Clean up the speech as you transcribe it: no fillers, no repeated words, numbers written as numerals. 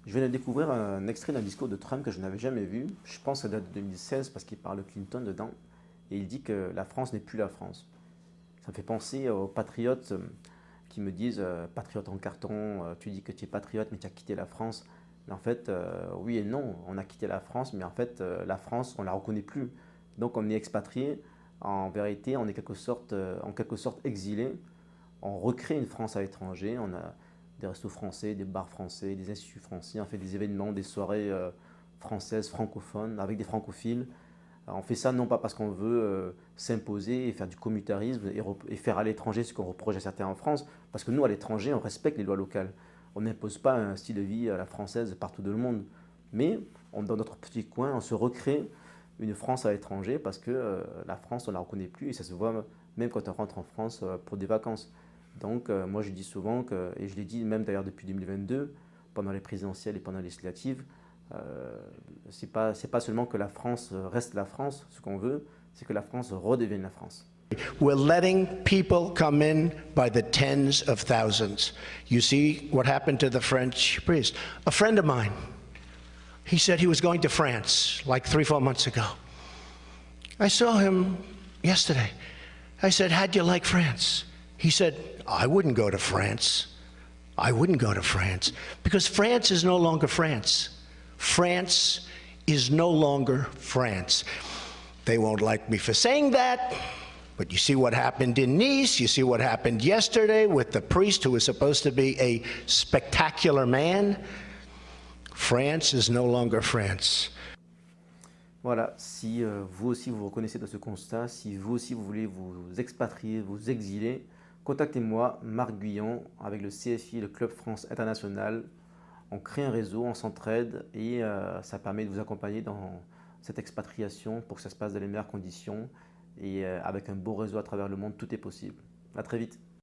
Je viens de découvrir un extrait d'un discours de Trump que je n'avais jamais vu. Je pense que ça date de 2016 parce qu'il parle de Clinton dedans. Et il dit que la France n'est plus la France. Ça me fait penser aux patriotes qui me disent patriote en carton, tu dis que tu es patriote mais tu as quitté la France. Mais en fait, oui et non, on a quitté la France, mais en fait, la France, on ne la reconnaît plus. Donc on est expatrié. En vérité, on est en quelque sorte exilé. On recrée une France à l'étranger. On a des restos français, des bars français, des instituts français. On fait des événements, des soirées françaises, francophones, avec des francophiles. Alors, on fait ça non pas parce qu'on veut s'imposer et faire du communautarisme et faire à l'étranger ce qu'on reproche à certains en France, parce que nous, à l'étranger, on respecte les lois locales. On n'impose pas un style de vie à la française partout dans le monde. Mais dans notre petit coin, on se recrée une France à l'étranger parce que la France, on ne la reconnaît plus et ça se voit même quand on rentre en France pour des vacances. Donc moi je dis souvent que, et je l'ai dit même d'ailleurs depuis 2022, pendant les présidentielles et pendant les législatives, euh, c'est pas seulement que la France reste la France, ce qu'on veut, c'est que la France redevienne la France. We're letting people come in by the tens of thousands. You see what happened to the French priest. A friend of mine, he said he was going to France like 3-4 months ago. I saw him yesterday. I said, how'd you like France? He said, I wouldn't go to France. I wouldn't go to France because France is no longer France. France is no longer France. They won't like me for saying that, but you see what happened in Nice, you see what happened yesterday with the priest who was supposed to be a spectacular man. France is no longer France. Voilà, si vous aussi vous reconnaissez dans ce constat, si vous aussi vous voulez vous expatrier, vous exiler, contactez-moi, Marc Guyon, avec le CFI, le Club France International. On crée un réseau, on s'entraide et ça permet de vous accompagner dans cette expatriation pour que ça se passe dans les meilleures conditions et avec un beau réseau à travers le monde, tout est possible. À très vite.